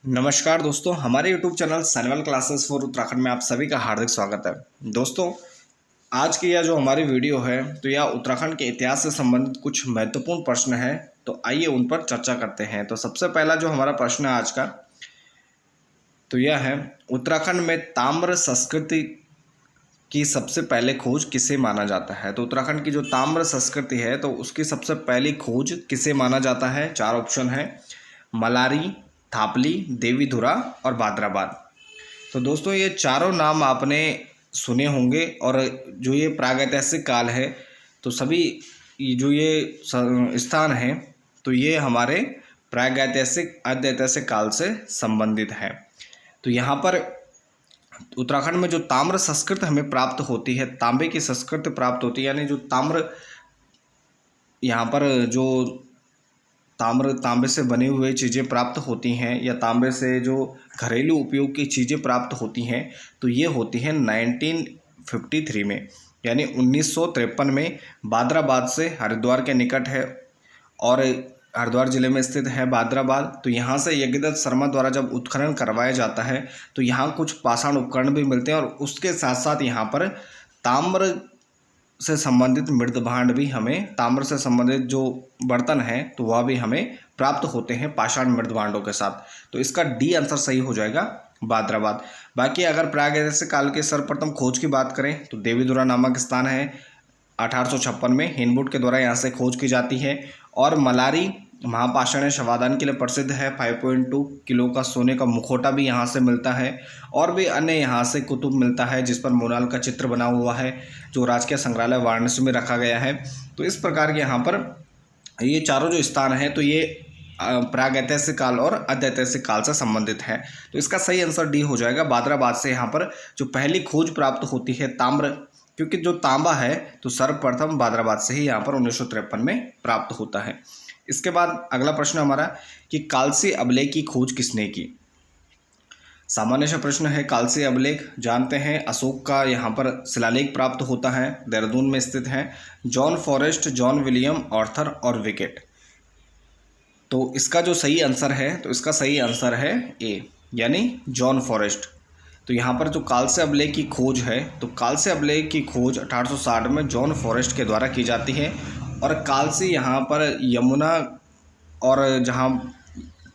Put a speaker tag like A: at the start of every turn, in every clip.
A: नमस्कार दोस्तों, हमारे YouTube channel Sainwal classes for Uttarakhand में आप सभी का हार्दिक स्वागत है। दोस्तों, आज की यह जो हमारी वीडियो है तो यह उत्तराखंड के इतिहास से संबंधित कुछ महत्वपूर्ण प्रश्न हैं, तो आइए उन पर चर्चा करते हैं। तो सबसे पहला जो हमारा प्रश्न है आज का, तो यह है, उत्तराखंड में ताम्र संस्कृति की सबसे पहले खोज किसे माना जाता है। तो उत्तराखंड की जो ताम्र संस्कृति है तो उसकी सबसे पहली खोज किसे माना जाता है। चार ऑप्शन है, मलारी, थापली, देवीधुरा और बादराबाद। तो दोस्तों, ये चारों नाम आपने सुने होंगे और जो ये प्रागैतिहासिक काल है तो सभी जो ये स्थान हैं तो ये हमारे प्रागैतिहासिक आद्यऐतिहासिक काल से संबंधित है। तो यहाँ पर उत्तराखंड में जो ताम्र संस्कृत हमें प्राप्त होती है, तांबे की संस्कृत प्राप्त होती है, यानी जो ताम्र यहाँ पर जो तांबे से बने हुए चीज़ें प्राप्त होती हैं या तांबे से जो घरेलू उपयोग की चीज़ें प्राप्त होती हैं तो ये होती हैं 1953 में, यानी 1953 में बादराबाद से, हरिद्वार के निकट है और हरिद्वार जिले में स्थित है बादराबाद। तो यहाँ से यज्ञदत्त शर्मा द्वारा जब उत्खनन करवाया जाता है तो यहाँ कुछ पाषाण उपकरण भी मिलते हैं और उसके साथ साथ यहाँ पर ताम्र से संबंधित मृद भांड भी हमें, ताम्र से संबंधित जो बर्तन हैं तो वह भी हमें प्राप्त होते हैं पाषाण मृद भांडों के साथ। तो इसका डी आंसर सही हो जाएगा, बादराबाद। बाकी अगर प्रागैतिहासिक काल के सर्वप्रथम खोज की बात करें तो देवीधुरा नामक स्थान है 1856 में हिंदबुट के द्वारा यहाँ से खोज की जाती है। और मलारी महापाषाण शवादान के लिए प्रसिद्ध है, 5.2 किलो का सोने का मुखौटा भी यहाँ से मिलता है और भी अन्य यहाँ से कुतुब मिलता है जिस पर मोनाल का चित्र बना हुआ है जो राजकीय संग्रहालय वाराणसी में रखा गया है। तो इस प्रकार के यहाँ पर ये चारों जो स्थान हैं तो ये प्रागैतिहासिक काल और आद्यऐतिहासिक काल से संबंधित है। तो इसका सही आंसर डी हो जाएगा, बादराबाद से यहाँ पर जो पहली खोज प्राप्त होती है ताम्र, क्योंकि जो तांबा है तो सर्वप्रथम बादराबाद से ही यहाँ पर 1953 में प्राप्त होता है। इसके बाद अगला प्रश्न हमारा कि कालसी अभिलेख की खोज किसने की। सामान्य सा प्रश्न है। कालसी अभिलेख जानते हैं, अशोक का यहाँ पर शिलालेख प्राप्त होता है, देहरादून में स्थित है। John Forest, John William, Arthur और विकेट। तो इसका जो सही आंसर है तो इसका सही आंसर है ए, यानी जॉन फॉरेस्ट। तो यहाँ पर जो कालसी अभिलेख की खोज है तो कालसी अभिलेख की खोज 1860 में जॉन फॉरेस्ट के द्वारा की जाती है। और कालसी यहाँ पर यमुना और जहाँ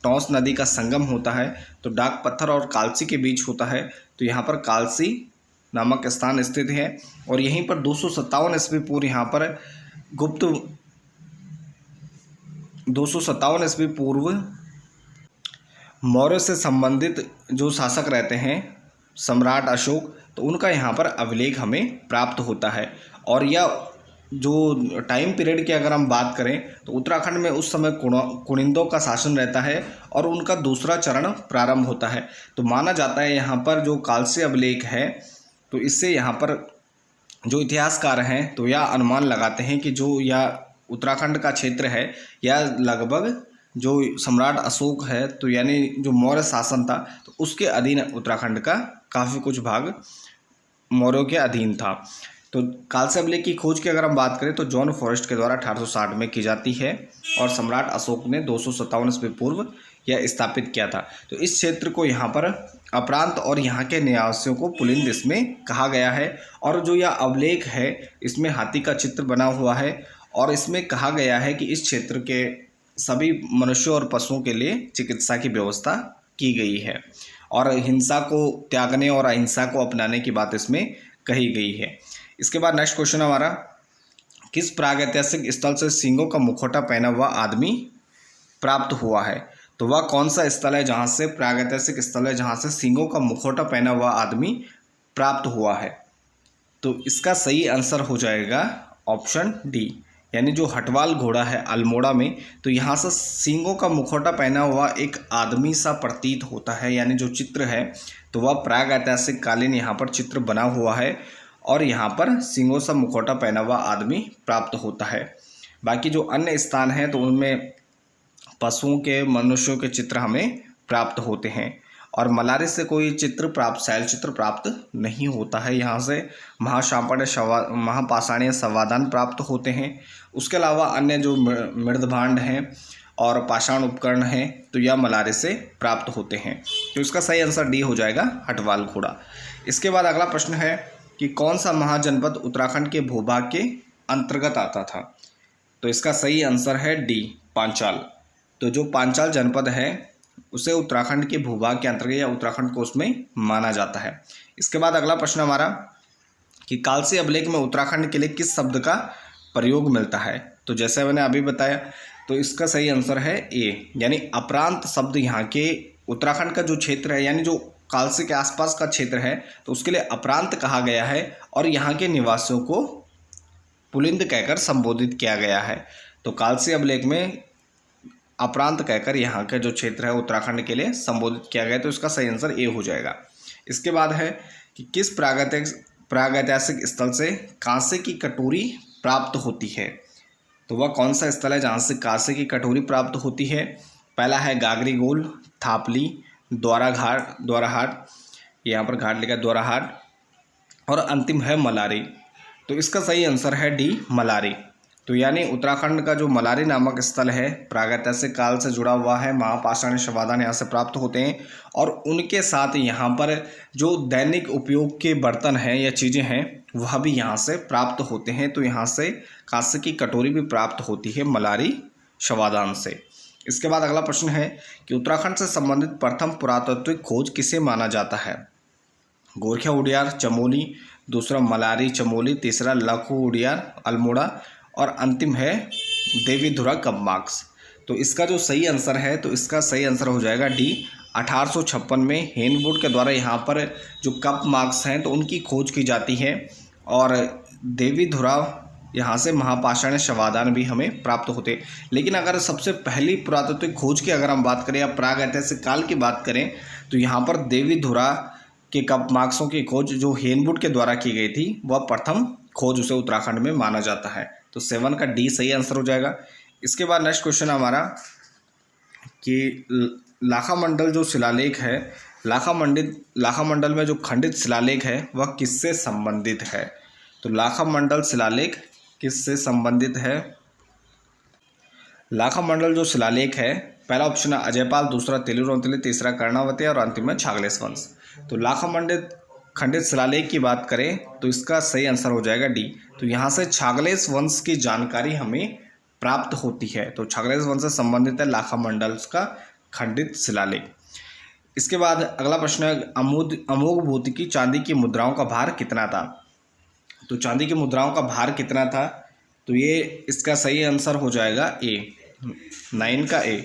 A: टॉस नदी का संगम होता है तो डाक पत्थर और कालसी के बीच होता है। तो यहाँ पर कालसी नामक स्थान स्थित है और यहीं पर 257 ईस्वी पूर्व यहाँ पर गुप्त 257 ईस्वी पूर्व मौर्य से संबंधित जो शासक रहते हैं सम्राट अशोक, तो उनका यहाँ पर अभिलेख हमें प्राप्त होता है। और यह जो टाइम पीरियड की अगर हम बात करें तो उत्तराखंड में उस समय कुनिंदों का शासन रहता है और उनका दूसरा चरण प्रारंभ होता है। तो माना जाता है यहाँ पर जो कालसी अभिलेख है तो इससे यहाँ पर जो इतिहासकार हैं तो यह अनुमान लगाते हैं कि जो यह उत्तराखंड का क्षेत्र है यह लगभग जो सम्राट अशोक है तो यानी जो मौर्य शासन था तो उसके अधीन उत्तराखंड का काफ़ी कुछ भाग मौर्यों के अधीन था। तो कालसी अभिलेख की खोज की अगर हम बात करें तो जॉन फॉरेस्ट के द्वारा 1860 में की जाती है और सम्राट अशोक ने 257 ईस्वी पूर्व यह स्थापित किया था। तो इस क्षेत्र को यहाँ पर अपरांत और यहाँ के निवासियों को पुलिंद इसमें कहा गया है। और जो यह अभिलेख है इसमें हाथी का चित्र बना हुआ है और इसमें कहा गया है कि इस क्षेत्र के सभी मनुष्यों और पशुओं के लिए चिकित्सा की व्यवस्था की गई है और हिंसा को त्यागने और अहिंसा को अपनाने की बात इसमें कही गई है। इसके बाद नेक्स्ट क्वेश्चन हमारा, किस प्रागैतिहासिक स्थल से सींगों का मुखौटा पहना हुआ आदमी प्राप्त हुआ है। तो वह कौन सा स्थल है जहाँ से, प्रागैतिहासिक स्थल है जहाँ से सींगों का मुखौटा पहना हुआ आदमी प्राप्त हुआ है। तो इसका सही आंसर हो जाएगा ऑप्शन डी, यानी जो हटवाल घोड़ा है अल्मोड़ा में, तो यहाँ से सींगों का मुखौटा पहना हुआ एक आदमी सा प्रतीत होता है, यानी जो चित्र है तो वह प्रागैतिहासिक कालीन यहाँ पर चित्र बना हुआ है और यहाँ पर सींगों सा मुखौटा पहना हुआ आदमी प्राप्त होता है। बाकी जो अन्य स्थान हैं तो उनमें पशुओं के, मनुष्यों के चित्र हमें प्राप्त होते हैं और मलारी से कोई चित्र प्राप्त, शैल चित्र प्राप्त नहीं होता है। यहाँ से महापाषाणीय संवादान प्राप्त होते हैं। उसके अलावा अन्य जो मृद भांड हैं और पाषाण उपकरण हैं तो यह मलारे से प्राप्त होते हैं। तो इसका सही आंसर डी हो जाएगा, हटवाल घोड़ा। इसके बाद अगला प्रश्न है कि कौन सा महाजनपद उत्तराखंड के भूभाग के अंतर्गत आता था। तो इसका सही आंसर है डी, पांचाल। तो जो पांचाल जनपद है उसे उत्तराखंड के भूभाग के अंतर्गत या उत्तराखंड को उसमें माना जाता है। इसके बाद अगला प्रश्न हमारा कि कालसी अभिलेख में उत्तराखंड के लिए किस शब्द का प्रयोग मिलता है। तो जैसे मैंने अभी बताया, तो इसका सही आंसर है ए, यानी अपरांत शब्द यहाँ के उत्तराखंड का जो क्षेत्र है, यानी जो कालसी के आसपास का क्षेत्र है, तो उसके लिए अपरांत कहा गया है और यहाँ के निवासियों को पुलिंद कहकर संबोधित किया गया है। तो कालसी अभिलेख में अपरांत कहकर यहाँ का जो क्षेत्र है उत्तराखंड के लिए संबोधित किया गया, तो इसका सही आंसर ए हो जाएगा। इसके बाद है कि किस प्रागैतिहासिक स्थल से कांसे की कटोरी प्राप्त होती है। तो वह कौन सा स्थल है जहाँ से कांसे की कटोरी प्राप्त होती है। पहला है गागरी गोल, थापली, द्वाराहाट, यहाँ पर घाट लिखा द्वाराहाट, और अंतिम है मलारी। तो इसका सही आंसर है डी, मलारी। तो यानी उत्तराखंड का जो मलारी नामक स्थल है प्रागैतिहासिक काल से जुड़ा हुआ है, महापाषाण शवाधान यहाँ से प्राप्त होते हैं और उनके साथ यहाँ पर जो दैनिक उपयोग के बर्तन हैं या चीज़ें हैं वह भी यहाँ से प्राप्त होते हैं। तो यहाँ से कांसे की कटोरी भी प्राप्त होती है मलारी शवाधान से। इसके बाद अगला प्रश्न है कि उत्तराखंड से संबंधित प्रथम पुरातात्विक खोज किसे माना जाता है। गोरखिया उडियार चमोली, दूसरा मलारी चमोली, तीसरा लखू उडियार अल्मोड़ा और अंतिम है देवीधुरा कप मार्क्स। तो इसका जो सही आंसर है, तो इसका सही आंसर हो जाएगा डी, 1856 में हेनवुड के द्वारा यहाँ पर जो कप मार्क्स हैं तो उनकी खोज की जाती है और देवीधुरा यहाँ से महापाषाण शवाधान भी हमें प्राप्त होते। लेकिन अगर सबसे पहली पुरातात्विक खोज की अगर हम बात करें या प्रागैतिहासिक काल की बात करें तो यहाँ पर देवीधुरा के कप मार्क्सों की खोज जो हेनवुड के द्वारा की गई थी वह प्रथम खोज उसे उत्तराखंड में माना जाता है। तो 7 का डी सही आंसर हो जाएगा। इसके बाद नेक्स्ट क्वेश्चन हमारा कि लाखा मंडल जो शिलालेख है, लाखा मंडल में जो खंडित शिलालेख है वह किससे संबंधित है। तो लाखा मंडल शिलालेख किससे संबंधित है। लाखा मंडल जो शिलालेख है, पहला ऑप्शन है अजयपाल, दूसरा तेलुरौंतली, तीसरा कर्णावती और अंतिम में छागलेश वंश। तो लाखा मंडल खंडित शिलालेख की बात करें तो इसका सही आंसर हो जाएगा डी। तो यहाँ से छागलेश वंश की जानकारी हमें प्राप्त होती है। तो छागलेश वंश से संबंधित है लाखा मंडल का खंडित शिलालेख। इसके बाद अगला प्रश्न है अमोघ भूति की चांदी की मुद्राओं का भार कितना था। तो चांदी की मुद्राओं का भार कितना था, तो ये इसका सही आंसर हो जाएगा ए, 9 का ए,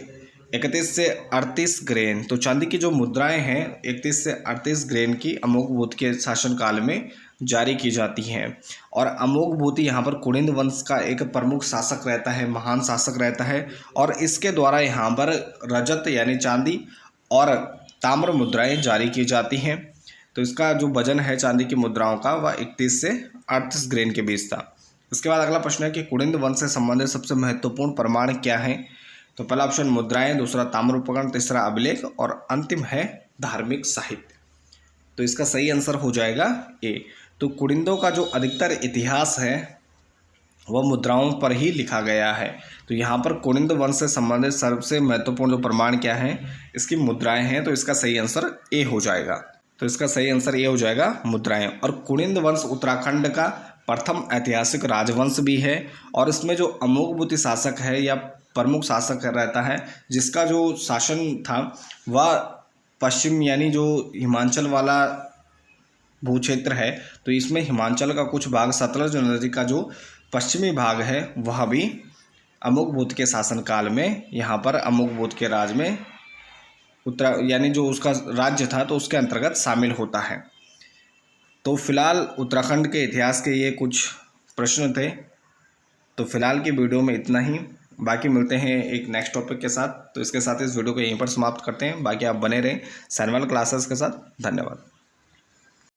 A: 31 से 38 ग्रेन। तो चांदी की जो मुद्राएं हैं 31 से 38 ग्रेन की अमोघभूति के शासनकाल में जारी की जाती हैं। और अमोघभूति यहाँ पर कुनिंद वंश का एक प्रमुख शासक रहता है, महान शासक रहता है और इसके द्वारा यहाँ पर रजत यानी चांदी और ताम्र मुद्राएं जारी की जाती हैं। तो इसका जो वजन है चांदी की मुद्राओं का वह 31 से 38 ग्रेन के बीच था। इसके बाद अगला प्रश्न है कि कुनिंद वंश से संबंधित सबसे महत्वपूर्ण प्रमाण क्या है। तो पहला ऑप्शन मुद्राएं, दूसरा ताम्र उपकरण, तीसरा अभिलेख और अंतिम है धार्मिक साहित्य। तो इसका सही आंसर हो जाएगा ए। तो कुनिंदों का जो अधिकतर इतिहास है वह मुद्राओं पर ही लिखा गया है। तो यहाँ पर कुनिंद वंश से संबंधित सबसे महत्वपूर्ण जो प्रमाण क्या है, इसकी मुद्राएं हैं। तो इसका सही आंसर ए हो जाएगा। तो इसका सही आंसर ए हो जाएगा, मुद्राएं। और कुनिंद वंश उत्तराखंड का प्रथम ऐतिहासिक राजवंश भी है और इसमें जो अमोघभूति शासक है या प्रमुख शासक रहता है जिसका जो शासन था वह पश्चिम यानी जो हिमाचल वाला भूक्षेत्र है। तो इसमें हिमाचल का कुछ भाग, सतलज नदी का जो पश्चिमी भाग है वह भी अमोघभूति के शासनकाल में यहाँ पर अमोघभूति के राज में यानी जो उसका राज्य था तो उसके अंतर्गत शामिल होता है। तो फिलहाल उत्तराखंड के इतिहास के ये कुछ प्रश्न थे। तो फिलहाल की वीडियो में इतना ही, बाकी मिलते हैं एक नेक्स्ट टॉपिक के साथ। तो इसके साथ इस वीडियो को यहीं पर समाप्त करते हैं। बाकी आप बने रहें सैनवाल क्लासेस के साथ। धन्यवाद।